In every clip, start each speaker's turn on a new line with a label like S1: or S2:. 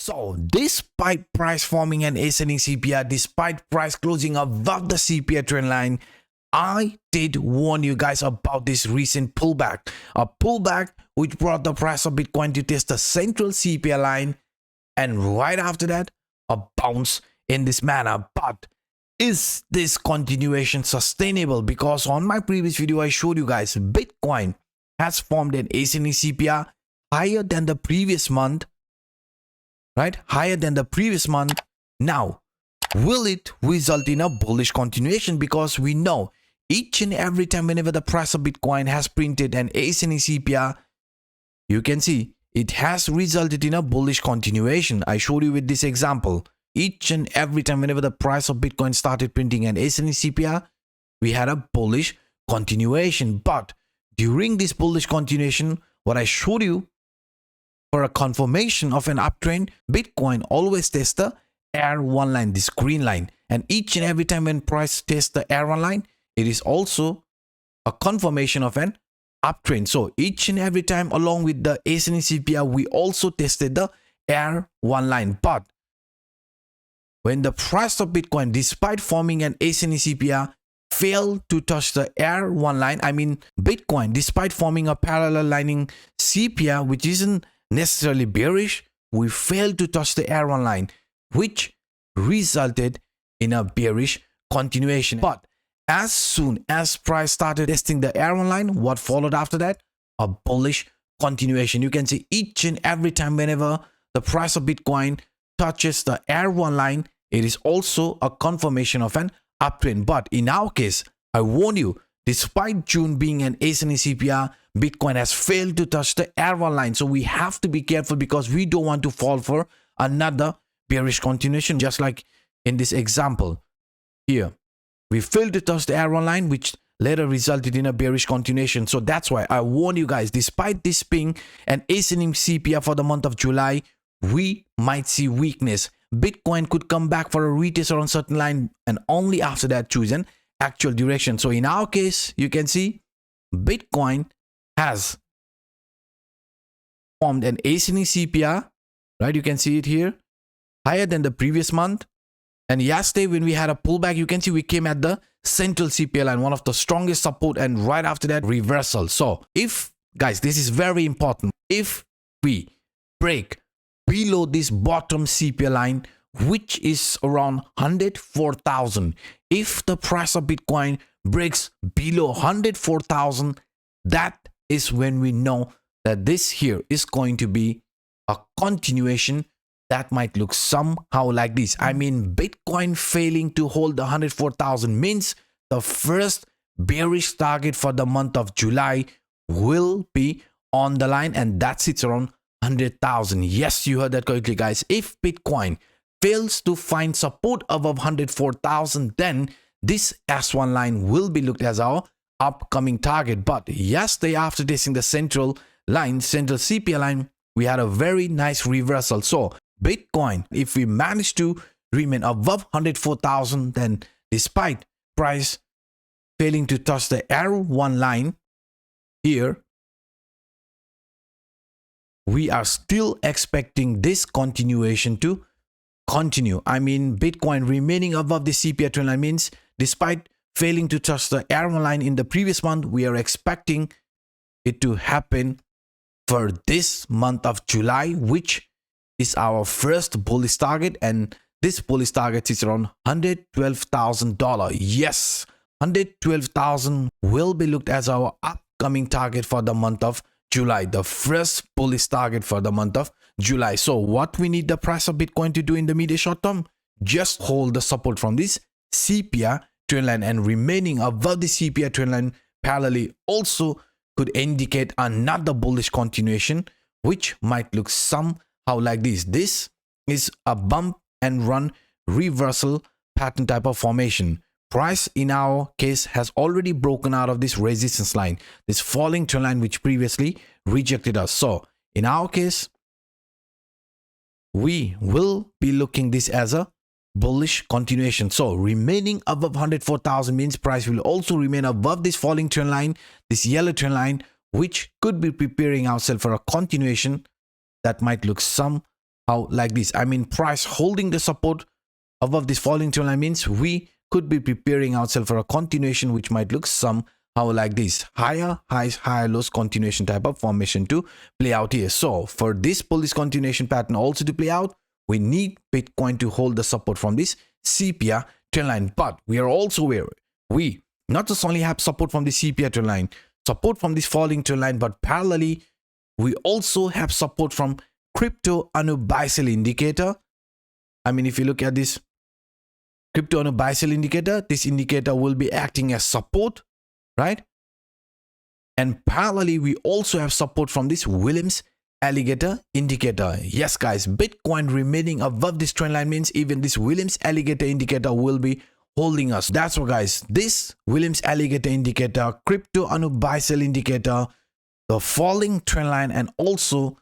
S1: So despite price forming an ascending CPR, despite price closing above the CPR trend line, I did warn you guys about this recent pullback. A pullback which brought the price of Bitcoin to test the central CPR line, and right after that, a bounce in this manner. But is this continuation sustainable? Because on my previous video, I showed you guys Bitcoin has formed an ascending CPR higher than the previous month, right? Higher than the previous month. Now, will it result in a bullish continuation? Because we know each and every time whenever the price of Bitcoin has printed an ascending CPR, you can see it has resulted in a bullish continuation. I showed you with this example. Each and every time whenever the price of Bitcoin started printing an ascending CPR, we had a bullish continuation. But during this bullish continuation, what I showed you, for a confirmation of an uptrend, Bitcoin always tests the R1 line, this green line. And each and every time when price tests the R1 line, it is also a confirmation of an uptrend. So each and every time along with the ascending CPR, we also tested the R1 line. But when the price of Bitcoin, despite forming an ascending CPR, failed to touch the R1 line, I mean Bitcoin, despite forming a parallel lining CPR, which isn't necessarily bearish, we failed to touch the R1 line, which resulted in a bearish continuation. But as soon as price started testing the R1 line, what followed after that? A bullish continuation. You can see each and every time whenever the price of Bitcoin touches the R1 line, it is also a confirmation of an uptrend. But in our case, I warn you, despite June being an ascending CPR, Bitcoin has failed to touch the R1 line. So we have to be careful because we don't want to fall for another bearish continuation, just like in this example here. We failed to touch the R1 line, which later resulted in a bearish continuation. So that's why I warn you guys, despite this being an ascending CPR for the month of July, we might see weakness. Bitcoin could come back for a retest around certain line and only after that choose an actual direction. So in our case, you can see Bitcoin has formed an ascending CPR, right? You can see it here, higher than the previous month. And yesterday when we had a pullback, you can see we came at the central CPR line, one of the strongest support, and right after that reversal. So if, guys, this is very important, if we break below this bottom CPR line, which is around 104,000, if the price of Bitcoin breaks below 104,000, that is when we know that this here is going to be a continuation that might look somehow like this. I mean, Bitcoin failing to hold the 104,000 means the first bearish target for the month of July will be on the line, and that sits around 100,000. Yes, you heard that correctly, guys. If Bitcoin fails to find support above 104,000, then this S1 line will be looked as our upcoming target. But yesterday, after testing the central line, central CPR line, we had a very nice reversal. So Bitcoin, if we manage to remain above 104,000, then despite price failing to touch the R1 line here, we are still expecting this continuation to continue. I mean, Bitcoin remaining above the CPR trend line means despite failing to touch the R1 line in the previous month, we are expecting it to happen for this month of July, which is our first bullish target, and this bullish target is around $112,000. Yes, 112,000 will be looked as our upcoming target for the month of July, the first bullish target for the month of July. So what we need the price of Bitcoin to do in the medium short term? Just hold the support from this CPR trend line, and remaining above the CPR trend line parallelly also could indicate another bullish continuation, which might look somehow like this. This is a bump and run reversal pattern type of formation. Price in our case has already broken out of this resistance line, this falling trend line which previously rejected us. So in our case, we will be looking this as a bullish continuation. So remaining above 104,000 means price will also remain above this falling trend line, this yellow trend line, which could be preparing ourselves for a continuation that might look somehow how like this. I mean, price holding the support above this falling trend line means we could be preparing ourselves for a continuation, which might look somehow like this: higher highs, higher lows continuation type of formation to play out here. So for this bullish continuation pattern also to play out, we need Bitcoin to hold the support from this CPR trend line. But we are also aware we not just only have support from the CPR trend line, support from this falling trend line, but parallelly we also have support from CryptoAnup buy sell indicator. I mean, if you look at this CryptoAnup buy sell indicator, this indicator will be acting as support, right? And parallelly we also have support from this Williams alligator indicator. Yes guys, Bitcoin remaining above this trend line means even this Williams alligator indicator will be holding us. That's what guys, this Williams alligator indicator, CryptoAnup buy sell indicator, the falling trend line, and also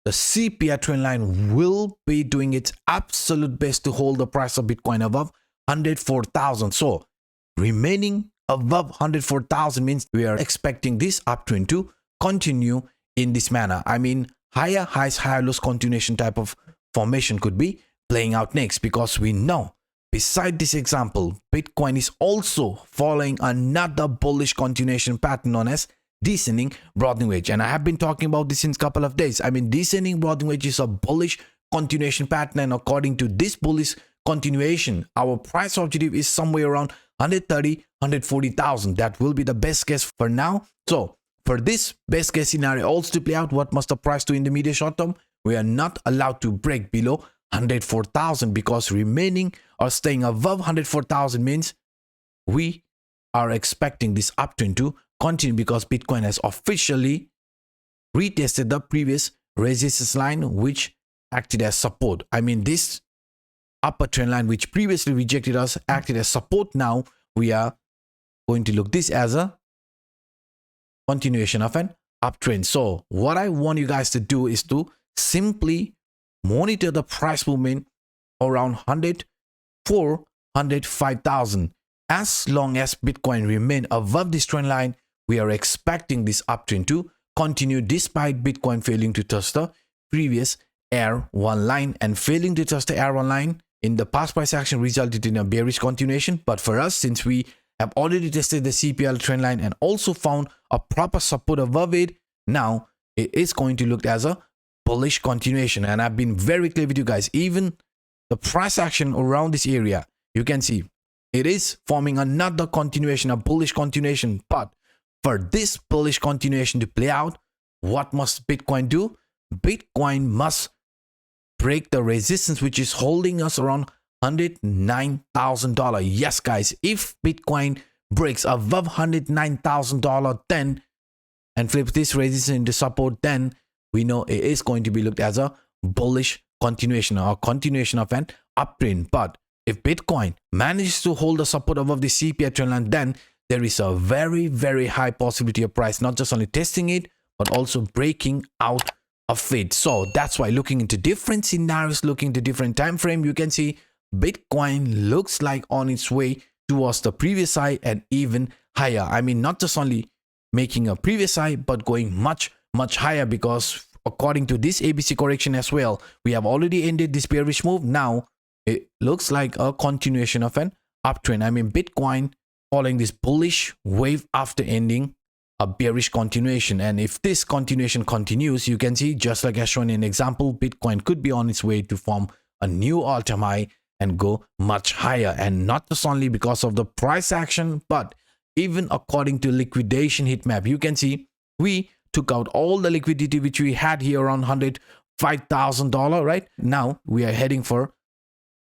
S1: the CPR trend line will be doing its absolute best to hold the price of Bitcoin above 104,000. So remaining above 104,000 means we are expecting this uptrend to continue in this manner. I mean, higher highs, higher lows continuation type of formation could be playing out next, because we know beside this example, Bitcoin is also following another bullish continuation pattern known as descending broadening wedge. And I have been talking about this since a couple of days. I mean, descending broadening wedge is a bullish continuation pattern, and according to this bullish continuation, our price objective is somewhere around 130, 140,000. That will be the best guess for now. So for this best case scenario also to play out, what must the price do in the medium short term? We are not allowed to break below 104,000, because remaining or staying above 104,000 means we are expecting this uptrend to continue, because Bitcoin has officially retested the previous resistance line which acted as support. I mean, this upper trend line which previously rejected us acted as support. Now we are going to look this as a continuation of an uptrend. So what I want you guys to do is to simply monitor the price movement around 104, 105,000. As long as Bitcoin remain above this trend line, we are expecting this uptrend to continue despite Bitcoin failing to touch the previous R1 line, and failing to touch the R1 line in the past price action resulted in a bearish continuation. But for us, since we have already tested the CPL trend line and also found a proper support above it, now it is going to look as a bullish continuation. And I've been very clear with you guys, even the price action around this area, you can see it is forming another continuation, a bullish continuation. But for this bullish continuation to play out, what must Bitcoin do? Bitcoin must break the resistance which is holding us around $109,000. Yes guys, if Bitcoin breaks above $109,000 then and flips this resistance into support, then we know it is going to be looked as a bullish continuation or continuation of an uptrend. But if Bitcoin manages to hold the support above the CPI trend line, then there is a very high possibility of price not just only testing it but also breaking out of it. So that's why looking into different scenarios, looking into different time frame, you can see Bitcoin looks like on its way towards the previous high and even higher. I mean, not just only making a previous high but going much higher, because according to this ABC correction as well, we have already ended this bearish move. Now it looks like a continuation of an uptrend. I mean, Bitcoin following this bullish wave after ending a bearish continuation. And if this continuation continues, you can see, just like as shown in example, Bitcoin could be on its way to form a new all-time high and go much higher. And not just only because of the price action, but even according to liquidation heat map, you can see we took out all the liquidity which we had here around $105,000, right? Now we are heading for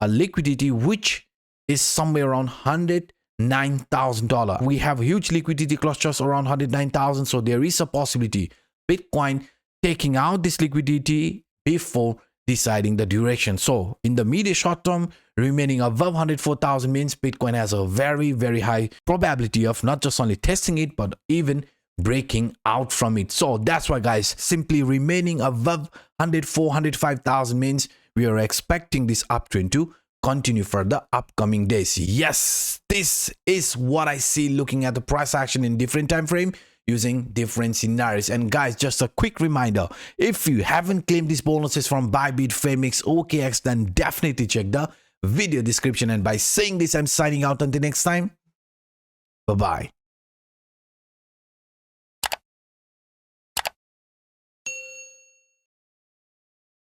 S1: a liquidity which is somewhere around $109,000. We have huge liquidity clusters around 109,000. So there is a possibility Bitcoin taking out this liquidity before deciding the direction. So in the medium short term, remaining above 104,000 means Bitcoin has a very high probability of not just only testing it, but even breaking out from it. So that's why guys, simply remaining above 104, 105,000 means we are expecting this uptrend to continue for the upcoming days. Yes, this is what I see looking at the price action in different time frame. using different scenarios. And guys, just a quick reminder, if you haven't claimed these bonuses from Bybit, Phemex, OKX, then definitely check the video description. And by saying this, I'm signing out until next time. Bye-bye.